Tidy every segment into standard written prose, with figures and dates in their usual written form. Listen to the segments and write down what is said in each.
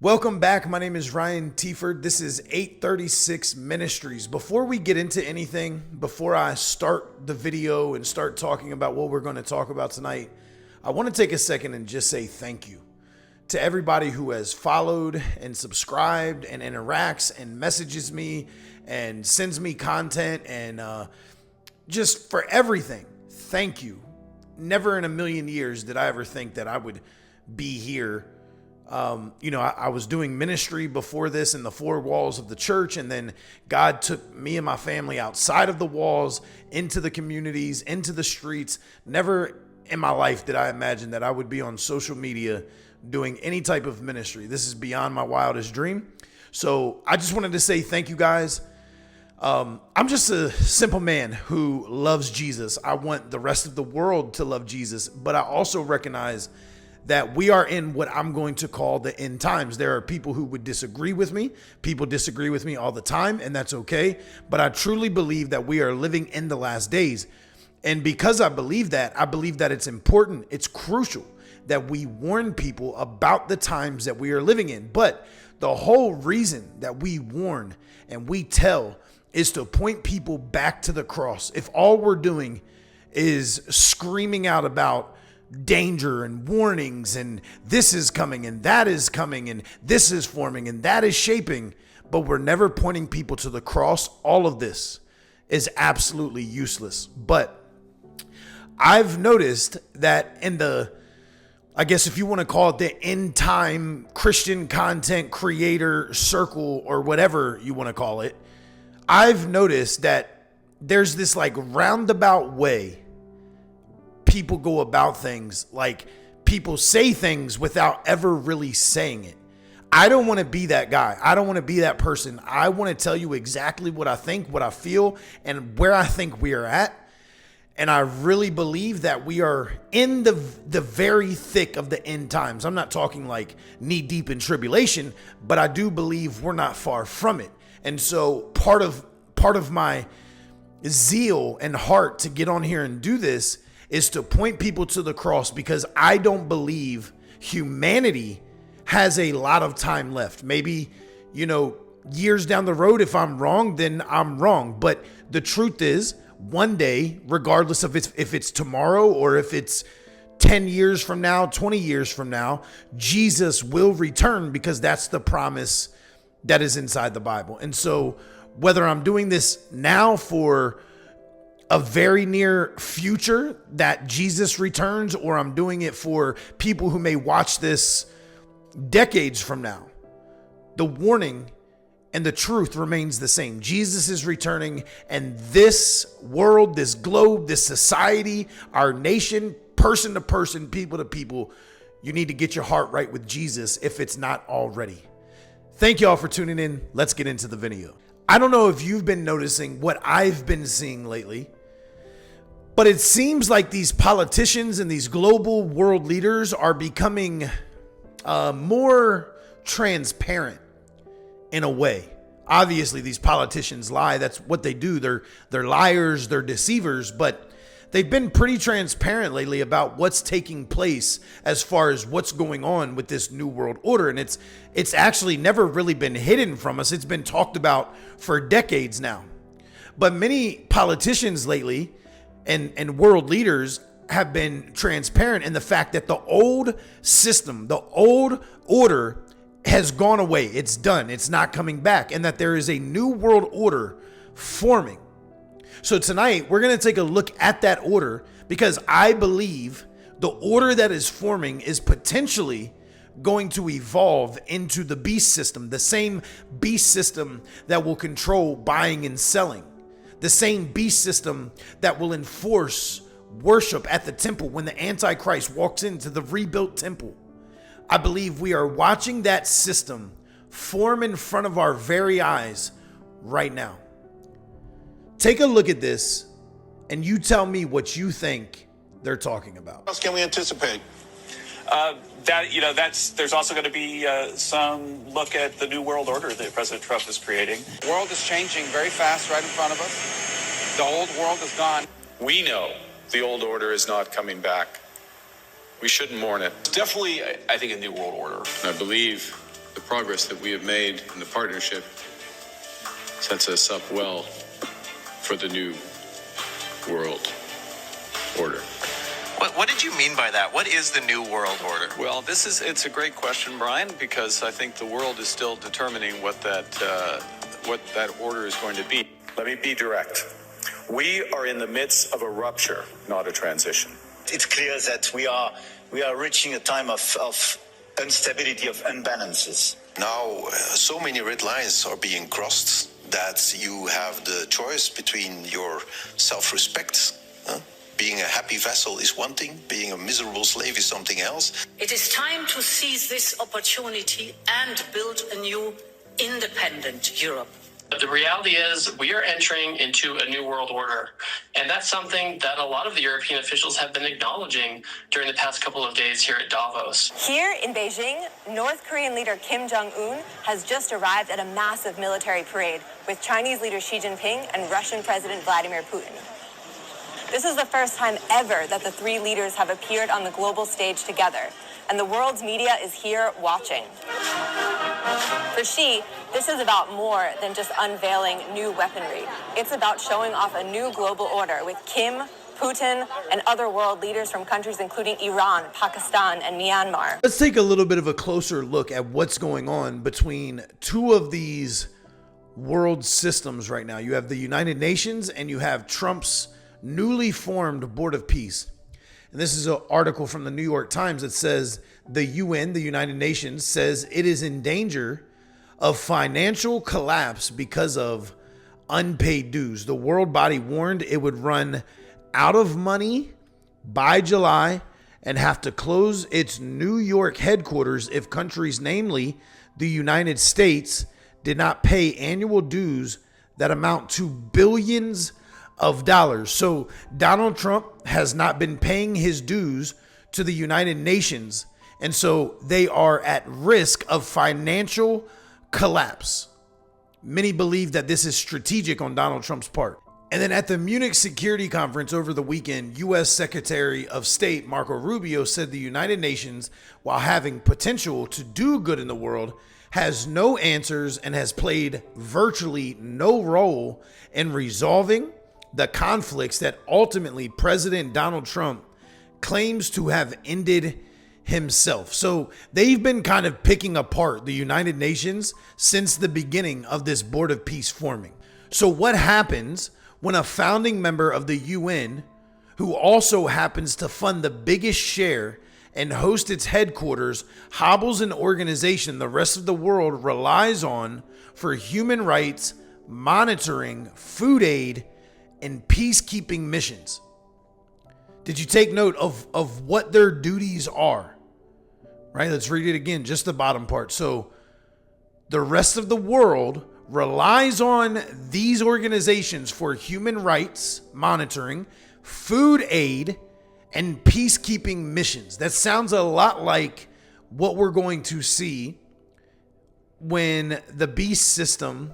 Welcome back. My name is Ryan Tieford. This is 836 Ministries. Before we get into anything, before I start the video and start talking about what we're going to talk about tonight, I want to take a second and just say thank you to everybody who has followed and subscribed and interacts and messages me and sends me content and just for everything. Thank you. Never in a million years did I ever think that I would be here. I was doing ministry before this in the four walls of the church, and then God took me and my family outside of the walls, into the communities, into the streets. Never in my life did I imagine that I would be on social media doing any type of ministry. This is beyond my wildest dream. So I just wanted to say thank you guys. I'm just a simple man who loves Jesus. I want the rest of the world to love Jesus, but I also recognize that we are in what I'm going to call the end times. There are people who would disagree with me. People disagree with me all the time, and that's okay. But I truly believe that we are living in the last days. And because I believe that it's important, it's crucial that we warn people about the times that we are living in. But the whole reason that we warn and we tell is to point people back to the cross. If all we're doing is screaming out about danger and warnings and this is coming and that is coming and this is forming and that is shaping, but we're never pointing people to the cross, all of this is absolutely useless. But I've noticed that in the, I guess if you want to call it the end time Christian content creator circle or whatever you want to call it, I've noticed that there's this like roundabout way people go about things. Like people say things without ever really saying it. I don't want to be that guy. I don't want to be that person. I want to tell you exactly what I think, what I feel, and where I think we are at. And I really believe that we are in the very thick of the end times. I'm not talking like knee deep in tribulation, but I do believe we're not far from it. And so part of my zeal and heart to get on here and do this is to point people to the cross, because I don't believe humanity has a lot of time left. Maybe, years down the road, if I'm wrong, then I'm wrong. But the truth is, one day, regardless of if it's tomorrow or if it's 10 years from now, 20 years from now, Jesus will return, because that's the promise that is inside the Bible. And so whether I'm doing this now for a very near future that Jesus returns, or I'm doing it for people who may watch this decades from now, the warning and the truth remains the same. Jesus is returning, and this world, this globe, this society, our nation, person to person, people to people, you need to get your heart right with Jesus if it's not already. Thank y'all for tuning in. Let's get into the video. I don't know if you've been noticing what I've been seeing lately, but it seems like these politicians and these global world leaders are becoming more transparent in a way. Obviously, these politicians lie. That's what they do. They're liars, they're deceivers, but they've been pretty transparent lately about what's taking place as far as what's going on with this new world order. And it's actually never really been hidden from us. It's been talked about for decades now. But many politicians lately and world leaders have been transparent in the fact that the old system, the old order has gone away. It's done. It's not coming back. And that there is a new world order forming. So tonight we're going to take a look at that order, because I believe the order that is forming is potentially going to evolve into the beast system, the same beast system that will control buying and selling, the same beast system that will enforce worship at the temple when the Antichrist walks into the rebuilt temple. I believe we are watching that system form in front of our very eyes right now. Take a look at this and you tell me what you think they're talking about. What else can we anticipate? There's also going to be some look at the new world order that President Trump is creating. The world is changing very fast right in front of us. The old world is gone. We know the old order is not coming back. We shouldn't mourn it. It's definitely, I think, a new world order. I believe The progress that we have made in the partnership sets us up well for the new world order. What did you mean by that? What is the new world order? Well, it's a great question, Brian, because I think the world is still determining what that order is going to be. Let me be direct. We are in the midst of a rupture, not a transition. It's clear that we are reaching a time of instability, of imbalances. Now, so many red lines are being crossed that you have the choice between your self-respect. Being a happy vassal is one thing, being a miserable slave is something else. It is time to seize this opportunity and build a new independent Europe. But the reality is we are entering into a new world order. And that's something that a lot of the European officials have been acknowledging during the past couple of days here at Davos. Here in Beijing, North Korean leader Kim Jong-un has just arrived at a massive military parade with Chinese leader Xi Jinping and Russian President Vladimir Putin. This is the first time ever that the three leaders have appeared on the global stage together, and the world's media is here watching. For Xi, this is about more than just unveiling new weaponry. It's about showing off a new global order with Kim, Putin, and other world leaders from countries including Iran, Pakistan, and Myanmar. Let's take a little bit of a closer look at what's going on between two of these world systems right now. You have the United Nations and you have Trump's newly formed Board of Peace. And this is an article from the New York Times that says the UN, the United Nations, says it is in danger of financial collapse because of unpaid dues. The world body warned it would run out of money by July and have to close its New York headquarters if countries, namely the United States, did not pay annual dues that amount to billions of dollars. So Donald Trump has not been paying his dues to the United Nations, and so they are at risk of financial collapse. Many believe that this is strategic on Donald Trump's part. And then at the Munich Security Conference over the weekend, U.S. Secretary of State Marco Rubio said the United Nations, while having potential to do good in the world, has no answers and has played virtually no role in resolving the conflicts that ultimately President Donald Trump claims to have ended himself. So they've been kind of picking apart the United Nations since the beginning of this Board of Peace forming. So what happens when a founding member of the UN, who also happens to fund the biggest share and host its headquarters, hobbles an organization the rest of the world relies on for human rights, monitoring, food aid, and peacekeeping missions? Did you take note of what their duties are? Right? Let's read it again, just the bottom part. So the rest of the world relies on these organizations for human rights monitoring, food aid, and peacekeeping missions. That sounds a lot like what we're going to see when the beast system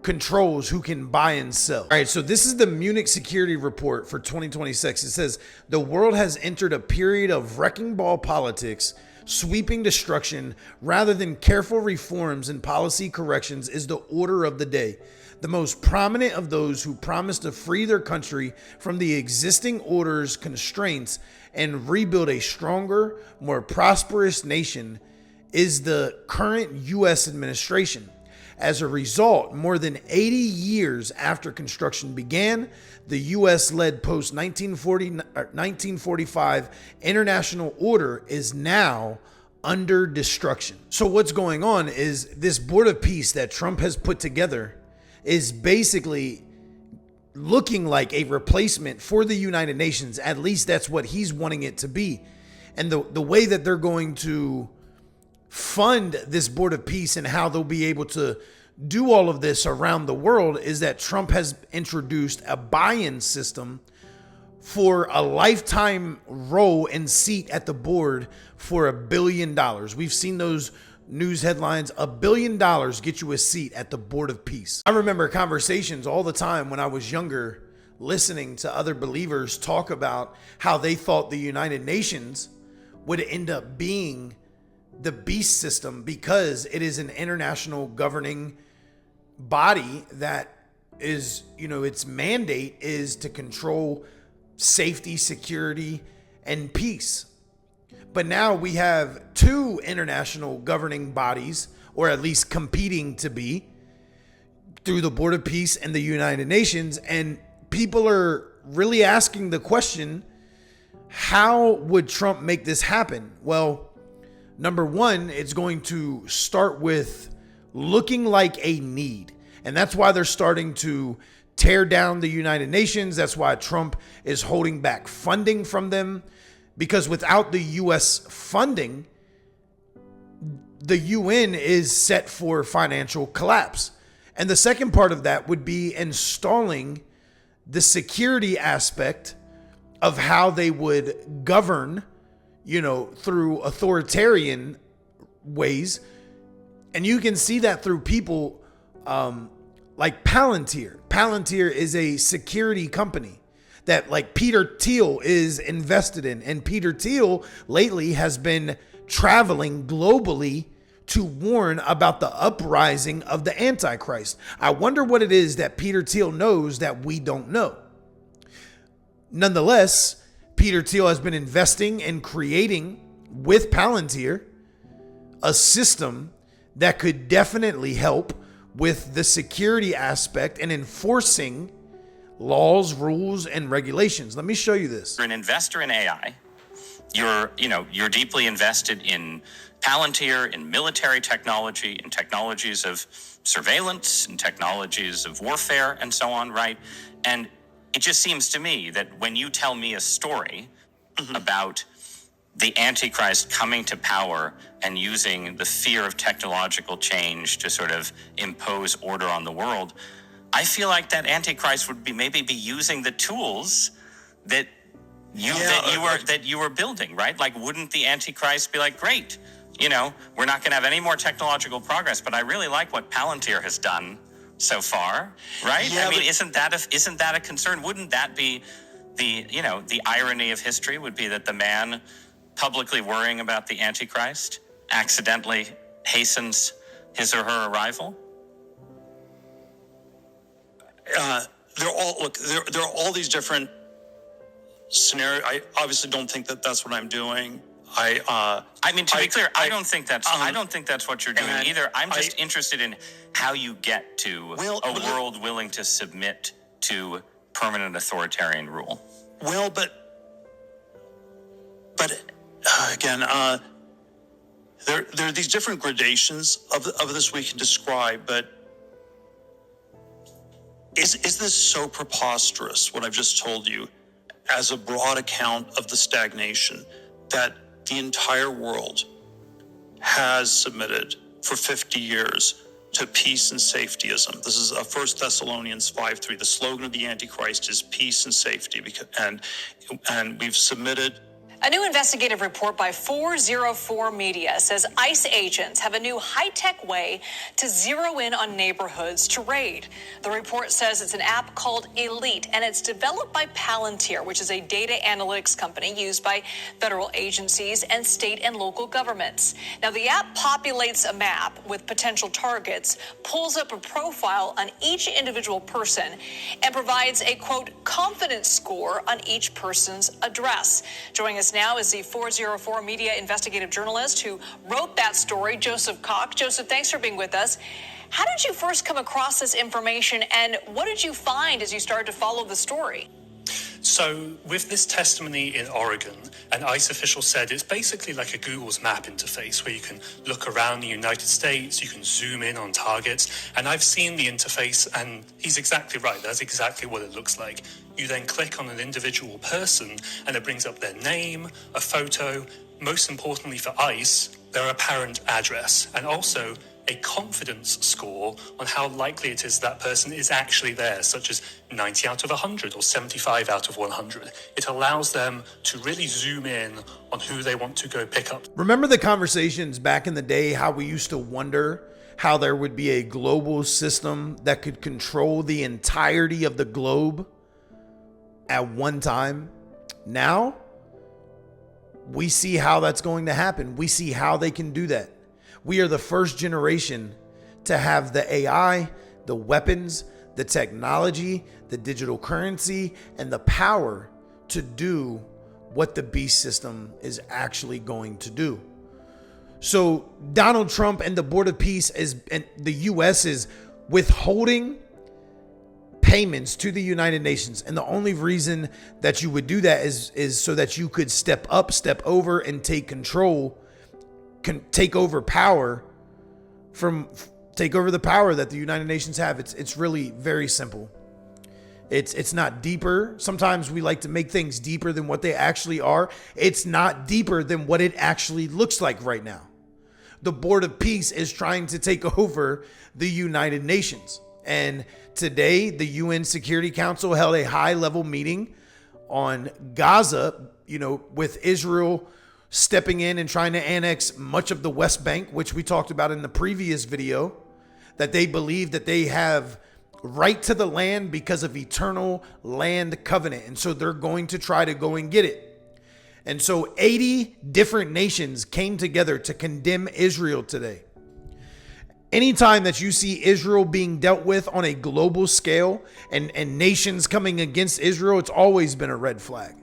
controls who can buy and sell. All right, so this is the Munich Security Report for 2026. It says the world has entered a period of wrecking ball politics, sweeping destruction, rather than careful reforms and policy corrections is the order of the day. The most prominent of those who promise to free their country from the existing order's constraints and rebuild a stronger, more prosperous nation is the current U.S. administration. As a result, more than 80 years after construction began, the U.S.-led post-1945 international order is now under destruction. So what's going on is this Board of Peace that Trump has put together is basically looking like a replacement for the United Nations. At least that's what he's wanting it to be. And the way that they're going to fund this Board of Peace and how they'll be able to do all of this around the world is that Trump has introduced a buy-in system for a lifetime role and seat at the board for $1 billion. We've seen those news headlines. $1 billion get you a seat at the Board of Peace. I remember conversations all the time when I was younger, listening to other believers talk about how they thought the United Nations would end up being the beast system because it is an international governing body that is, its mandate is to control safety, security, and peace. But now we have two international governing bodies, or at least competing to be, through the Board of Peace and the United Nations. And people are really asking the question, how would Trump make this happen? Well, number one, it's going to start with looking like a need. And that's why they're starting to tear down the United Nations. That's why Trump is holding back funding from them. Because without the U.S. funding, the UN is set for financial collapse. And the second part of that would be installing the security aspect of how they would govern, through authoritarian ways. And you can see that through people like Palantir. Palantir is a security company that like Peter Thiel is invested in. And Peter Thiel lately has been traveling globally to warn about the uprising of the Antichrist. I wonder what it is that Peter Thiel knows that we don't know. Nonetheless, Peter Thiel has been investing and creating with Palantir a system that could definitely help with the security aspect and enforcing laws, rules, and regulations. Let me show you this. You're an investor in AI. You're deeply invested in Palantir, in military technology, in technologies of surveillance, in technologies of warfare, and so on, right? And it just seems to me that when you tell me a story about the Antichrist coming to power and using the fear of technological change to sort of impose order on the world, I feel like that Antichrist would maybe be using the tools that you were building, right? Like, wouldn't the Antichrist be like, great, we're not going to have any more technological progress, but I really like what Palantir has done so far, right? Yeah, isn't that a concern? Wouldn't that be the irony of history would be that the man publicly worrying about the Antichrist accidentally hastens his or her arrival? There are all these different scenarios. I obviously don't think that that's what I'm doing. To be clear, I don't think that's what you're doing either. I'm just interested in how you get to a world willing to submit to permanent authoritarian rule. Well, but again, there are these different gradations of this we can describe, but is this so preposterous, what I've just told you, as a broad account of the stagnation that the entire world has submitted for 50 years to peace and safetyism? This is 1 Thessalonians 5:3. The slogan of the Antichrist is peace and safety, and we've submitted. A new investigative report by 404 Media says ICE agents have a new high-tech way to zero in on neighborhoods to raid. The report says it's an app called Elite, and it's developed by Palantir, which is a data analytics company used by federal agencies and state and local governments. Now, the app populates a map with potential targets, pulls up a profile on each individual person, and provides a, quote, confidence score on each person's address. Joining us now is the 404 Media investigative journalist who wrote that story, Joseph Koch. Joseph, thanks for being with us. How did you first come across this information, and what did you find as you started to follow the story? So with this testimony in Oregon, an ICE official said it's basically like a Google's map interface where you can look around the United States, you can zoom in on targets, and I've seen the interface, and he's exactly right. That's exactly what it looks like. You then click on an individual person, and it brings up their name, a photo, most importantly for ICE, their apparent address, and also a confidence score on how likely it is that person is actually there, such as 90 out of 100 or 75 out of 100. It allows them to really zoom in on who they want to go pick up. Remember the conversations back in the day, how we used to wonder how there would be a global system that could control the entirety of the globe at one time? Now, we see how that's going to happen. We see how they can do that. We are the first generation to have the AI, the weapons, the technology, the digital currency, and the power to do what the beast system is actually going to do. So Donald Trump and the Board of Peace and the U.S. is withholding payments to the United Nations. And the only reason that you would do that is so that you could step up, step over, and take control, take over the power that the United Nations have. It's really very simple. It's not deeper. Sometimes we like to make things deeper than what they actually are. It's not deeper than what it actually looks like right now. The Board of Peace is trying to take over the United Nations. And today, the UN Security Council held a high-level meeting on Gaza, with Israel stepping in and trying to annex much of the West Bank, which we talked about in the previous video, that they believe that they have right to the land because of eternal land covenant. And so they're going to try to go and get it. And so 80 different nations came together to condemn Israel today. Anytime that you see Israel being dealt with on a global scale and nations coming against Israel, it's always been a red flag.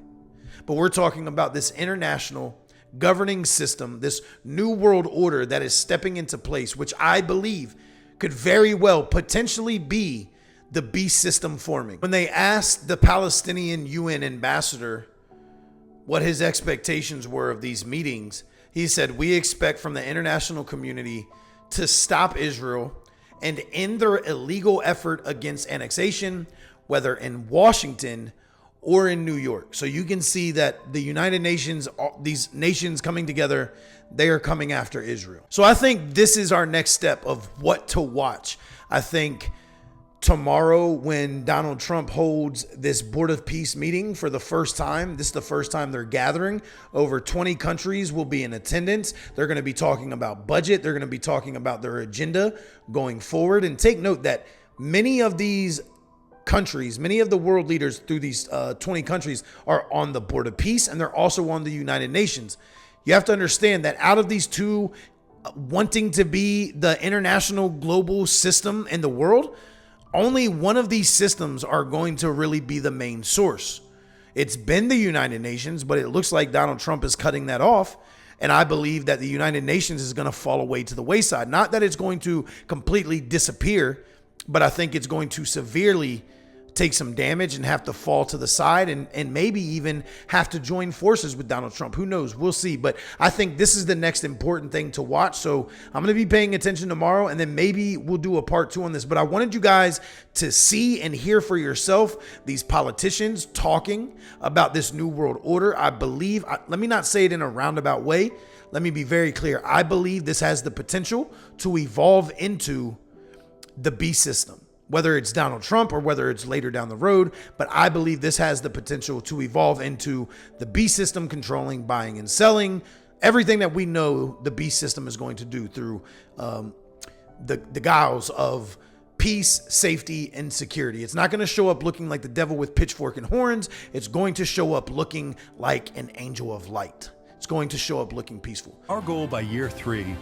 But we're talking about this international governing system, this new world order that is stepping into place, which I believe could very well potentially be the beast system forming. When they asked the Palestinian UN ambassador what his expectations were of these meetings, he said, "We expect from the international community to stop Israel and end their illegal effort against annexation, whether in Washington or in New York." So you can see that the United Nations, these nations coming together, they are coming after Israel. So I think this is our next step of what to watch. I think tomorrow, when Donald Trump holds this Board of Peace meeting for the first time, this is the first time they're gathering. Over 20 countries will be in attendance. They're going to be talking about budget. They're going to be talking about their agenda going forward. And take note that many of these countries, many of the world leaders through these 20 countries are on the Board of Peace, and they're also on the United Nations. You have to understand that out of these two wanting to be the international global system in the world, only one of these systems are going to really be the main source. It's been the United Nations, but it looks like Donald Trump is cutting that off. And I believe that the United Nations is going to fall away to the wayside. Not that it's going to completely disappear, but I think it's going to severely take some damage and have to fall to the side and maybe even have to join forces with Donald Trump. Who knows? We'll see. But I think this is the next important thing to watch. So I'm going to be paying attention tomorrow, and then maybe we'll do a part 2 on this. But I wanted you guys to see and hear for yourself these politicians talking about this new world order. I believe, let me not say it in a roundabout way. Let me be very clear. I believe this has the potential to evolve into the beast system, whether it's Donald Trump or whether it's later down the road. But I believe this has the potential to evolve into the beast system controlling buying and selling, everything that we know the beast system is going to do through the guise of peace, safety, and security. It's not going to show up looking like the devil with pitchfork and horns. It's going to show up looking like an angel of light. It's going to show up looking peaceful. Our goal by year 3,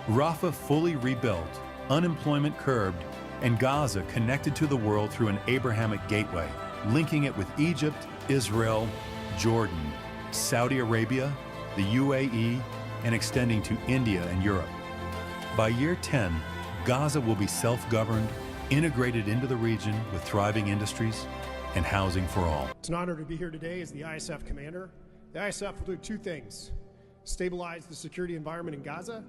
Rafah fully rebuilt, unemployment curbed, and Gaza connected to the world through an Abrahamic gateway, linking it with Egypt, Israel, Jordan, Saudi Arabia, the UAE, and extending to India and Europe. By year 10, Gaza will be self-governed, integrated into the region with thriving industries and housing for all. It's an honor to be here today as the ISF commander. The ISF will do 2 things: stabilize the security environment in Gaza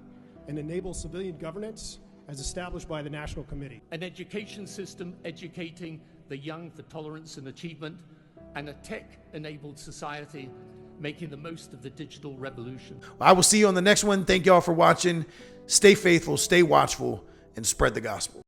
and enable civilian governance as established by the National Committee. An education system educating the young for tolerance and achievement, and a tech-enabled society making the most of the digital revolution. I will see you on the next one. Thank y'all for watching. Stay faithful, stay watchful, and spread the gospel.